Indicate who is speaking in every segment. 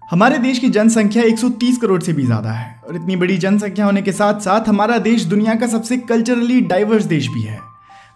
Speaker 1: हमारे देश की जनसंख्या 130 करोड़ से भी ज़्यादा है और इतनी बड़ी जनसंख्या होने के साथ साथ हमारा देश दुनिया का सबसे कल्चरली डाइवर्स देश भी है,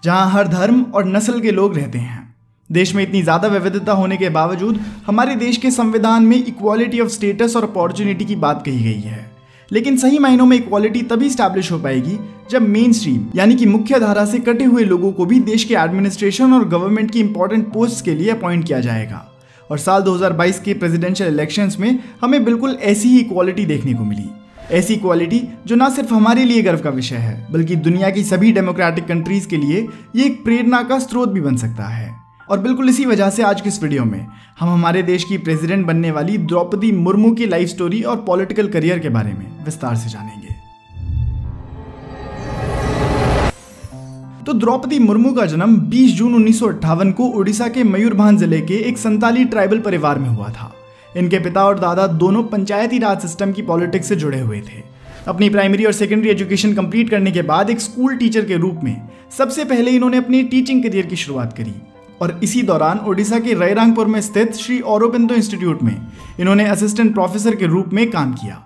Speaker 1: जहां हर धर्म और नस्ल के लोग रहते हैं। देश में इतनी ज़्यादा विविधता होने के बावजूद हमारे देश के संविधान में इक्वालिटी ऑफ स्टेटस और अपॉर्चुनिटी की बात कही गई है। लेकिन सही मायनों में इक्वालिटी तभी स्टैब्लिश हो पाएगी जब मेन स्ट्रीम यानी कि मुख्य धारा से कटे हुए लोगों को भी देश के एडमिनिस्ट्रेशन और गवर्नमेंट की इंपॉर्टेंट पोस्ट के लिए अपॉइंट किया जाएगा। और साल 2022 के प्रेसिडेंशियल इलेक्शंस में हमें बिल्कुल ऐसी ही इक्वालिटी देखने को मिली। ऐसी इक्वालिटी जो ना सिर्फ हमारे लिए गर्व का विषय है बल्कि दुनिया की सभी डेमोक्रेटिक कंट्रीज के लिए ये एक प्रेरणा का स्रोत भी बन सकता है। और बिल्कुल इसी वजह से आज की इस वीडियो में हम हमारे देश की प्रेसिडेंट बनने वाली द्रौपदी मुर्मू की लाइफ स्टोरी और पॉलिटिकल करियर के बारे में विस्तार से जानेंगे। तो द्रौपदी मुर्मू का जन्म 20 जून 1958 को उड़ीसा के मयूरभंज जिले के एक संताली ट्राइबल परिवार में हुआ था। इनके पिता और दादा दोनों पंचायती राज सिस्टम की पॉलिटिक्स से जुड़े हुए थे। अपनी प्राइमरी और सेकेंडरी एजुकेशन कंप्लीट करने के बाद एक स्कूल टीचर के रूप में सबसे पहले इन्होंने अपनी टीचिंग करियर की शुरुआत करी और इसी दौरान उड़ीसा के रैरंगपुर में स्थित श्री औरोबिंदो इंस्टीट्यूट में इन्होंने असिस्टेंट प्रोफेसर के रूप में काम किया।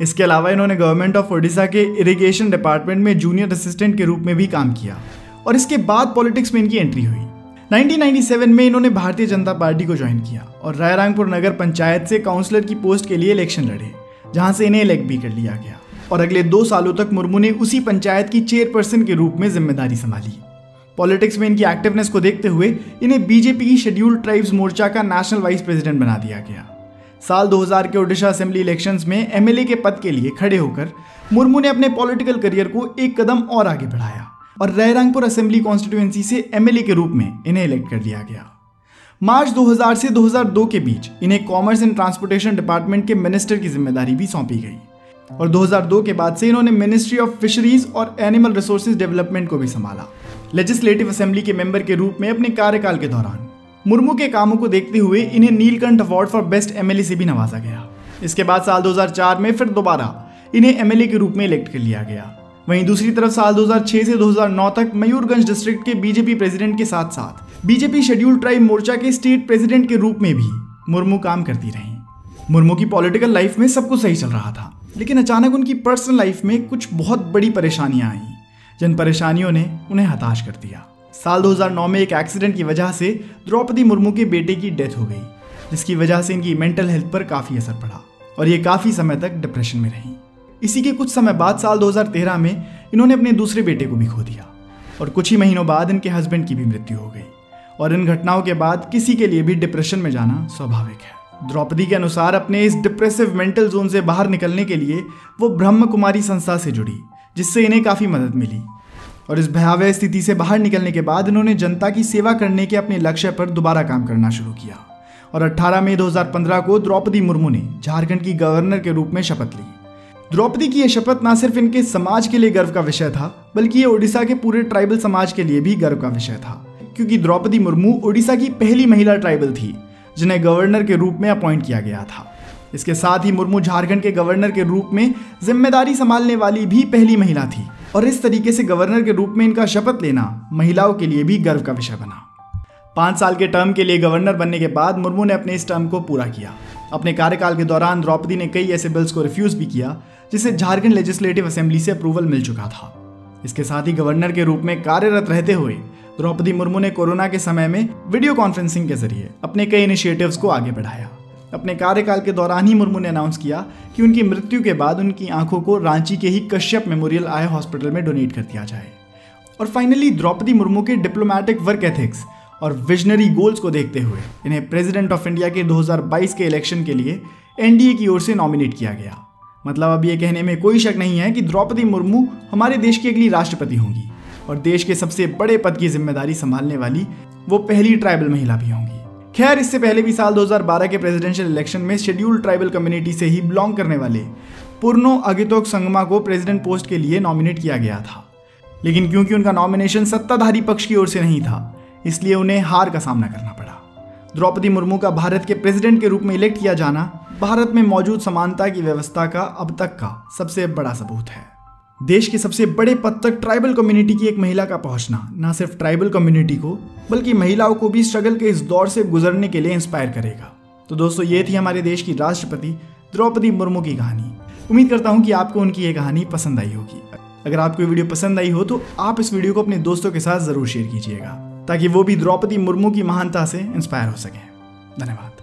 Speaker 1: इसके अलावा इन्होंने गवर्नमेंट ऑफ उड़ीसा के इरिगेशन डिपार्टमेंट में जूनियर असिस्टेंट के रूप में भी काम किया और इसके बाद पॉलिटिक्स में इनकी एंट्री हुई। 1997 में इन्होंने भारतीय जनता पार्टी को ज्वाइन किया और रायरंगपुर नगर पंचायत से काउंसलर की पोस्ट के लिए इलेक्शन लड़े, जहां से इन्हें इलेक्ट भी कर लिया गया और अगले 2 सालों तक मुर्मू ने उसी पंचायत की चेयरपर्सन के रूप में जिम्मेदारी संभाली। पॉलिटिक्स में इनकी एक्टिवनेस को देखते हुए इन्हें बीजेपी की शेड्यूल्ड ट्राइब्स मोर्चा का नेशनल वाइस प्रेसिडेंट बना दिया गया। साल 2000 के ओडिशा असेंबली इलेक्शंस में एमएलए के पद के लिए खड़े होकर मुर्मू ने अपने पॉलिटिकल करियर को एक कदम और आगे बढ़ाया और रायरंगपुर असेंबली कॉन्स्टिट्यूएंसी से एमएलए के रूप में इन्हें इलेक्ट कर लिया गया। मार्च 2000 से 2002 के बीच इन्हें कॉमर्स एंड ट्रांसपोर्टेशन डिपार्टमेंट के मिनिस्टर की जिम्मेदारी भी सौंपी गई और 2002 के बाद से इन्होंने मिनिस्ट्री ऑफ फिशरीज और एनिमल रिसोर्सेज डेवलपमेंट को भी संभाला। लेजिस्लेटिव असेंबली के मेंबर के रूप में अपने कार्यकाल के दौरान मुर्मू के कामों को देखते हुए इन्हें Neelkanth award for best MLA से भी नवाजा गया। इसके बाद साल 2004 में फिर दोबारा इन्हें एमएलए के रूप में इलेक्ट कर लिया गया। वहीं दूसरी तरफ साल 2006 से 2009 तक मयूरगंज डिस्ट्रिक्ट के बीजेपी प्रेसिडेंट के साथ साथ बीजेपी शेड्यूल्ड ट्राइब मोर्चा के स्टेट प्रेसिडेंट के रूप में भी मुर्मू काम करती रहीं। मुर्मू की पॉलिटिकल लाइफ में सब कुछ सही चल रहा था, लेकिन अचानक उनकी पर्सनल लाइफ में कुछ बहुत बड़ी परेशानियां आईं, जिन परेशानियों ने उन्हें हताश कर दिया। साल 2009 में एक एक्सीडेंट की वजह से द्रौपदी मुर्मू के बेटे की डेथ हो गई, जिसकी वजह से इनकी मेंटल हेल्थ पर काफ़ी असर पड़ा और ये काफ़ी समय तक डिप्रेशन में रहीं। इसी के कुछ समय बाद साल 2013 में इन्होंने अपने दूसरे बेटे को भी खो दिया और कुछ ही महीनों बाद इनके हस्बैंड की भी मृत्यु हो गई। और इन घटनाओं के बाद किसी के लिए भी डिप्रेशन में जाना स्वाभाविक है। द्रौपदी के अनुसार अपने इस डिप्रेसिव मेंटल जोन से बाहर निकलने के लिए वो ब्रह्म कुमारी संस्था से जुड़ी, जिससे इन्हें काफ़ी मदद मिली और इस भयावह स्थिति से बाहर निकलने के बाद इन्होंने जनता की सेवा करने के अपने लक्ष्य पर दोबारा काम करना शुरू किया और 18 मई 2015 को द्रौपदी मुर्मू ने झारखंड की गवर्नर के रूप में शपथ ली। द्रौपदी की यह शपथ न सिर्फ इनके समाज के लिए गर्व का विषय था, बल्कि ये ओडिशा के पूरे ट्राइबल समाज के लिए भी गर्व का विषय था, क्योंकि द्रौपदी मुर्मू ओडिशा की पहली महिला ट्राइबल थी जिन्हें गवर्नर के रूप में अपॉइंट किया गया था। इसके साथ ही मुर्मू झारखंड के गवर्नर के रूप में जिम्मेदारी संभालने वाली भी पहली महिला थी और इस तरीके से गवर्नर के रूप में इनका शपथ लेना महिलाओं के लिए भी गर्व का विषय बना। 5 साल के टर्म के लिए गवर्नर बनने के बाद मुर्मू ने अपने इस टर्म को पूरा किया। अपने कार्यकाल के दौरान द्रौपदी ने कई ऐसे बिल्स को रिफ्यूज भी किया जिसे झारखंड लेजिस्लेटिव असेंबली से अप्रूवल मिल चुका था। इसके साथ ही गवर्नर के रूप में कार्यरत रहते हुए द्रौपदी मुर्मू ने कोरोना के समय में वीडियो कॉन्फ्रेंसिंग के जरिए अपने कई इनिशिएटिव्स को आगे बढ़ाया। अपने कार्यकाल के दौरान ही मुर्मू ने अनाउंस किया कि उनकी मृत्यु के बाद उनकी आंखों को रांची के ही कश्यप मेमोरियल आई हॉस्पिटल में डोनेट कर दिया जाए। और फाइनली द्रौपदी मुर्मू के डिप्लोमेटिक वर्क एथिक्स और विजनरी गोल्स को देखते हुए इन्हें प्रेसिडेंट ऑफ इंडिया के 2022 के इलेक्शन के लिए एनडीए की ओर से नॉमिनेट किया गया। मतलब अब ये कहने में कोई शक नहीं है कि द्रौपदी मुर्मू हमारे देश की अगली राष्ट्रपति होंगी और देश के सबसे बड़े पद की जिम्मेदारी संभालने वाली वो पहली ट्राइबल महिला भी होंगी। खैर, इससे पहले भी साल 2012 के प्रेसिडेंशियल इलेक्शन में शेड्यूल्ड ट्राइबल कम्युनिटी से ही बिलोंग करने वाले पूर्णो अगितोक संगमा को प्रेसिडेंट पोस्ट के लिए नॉमिनेट किया गया था, लेकिन क्योंकि उनका नॉमिनेशन सत्ताधारी पक्ष की ओर से नहीं था, इसलिए उन्हें हार का सामना करना पड़ा। द्रौपदी मुर्मू का भारत के प्रेसिडेंट के रूप में इलेक्ट किया जाना भारत में मौजूद समानता की व्यवस्था का अब तक का सबसे बड़ा सबूत है। देश के सबसे बड़े पद तक ट्राइबल कम्युनिटी की एक महिला का पहुंचना न सिर्फ ट्राइबल कम्युनिटी को बल्कि महिलाओं को भी स्ट्रगल के इस दौर से गुजरने के लिए इंस्पायर करेगा। तो दोस्तों ये थी हमारे देश की राष्ट्रपति द्रौपदी मुर्मू की कहानी। उम्मीद करता हूँ कि आपको उनकी ये कहानी पसंद आई होगी। अगर आपको ये वीडियो पसंद आई हो तो आप इस वीडियो को अपने दोस्तों के साथ जरूर शेयर कीजिएगा ताकि वो भी द्रौपदी मुर्मू की महानता से इंस्पायर हो सकें। धन्यवाद।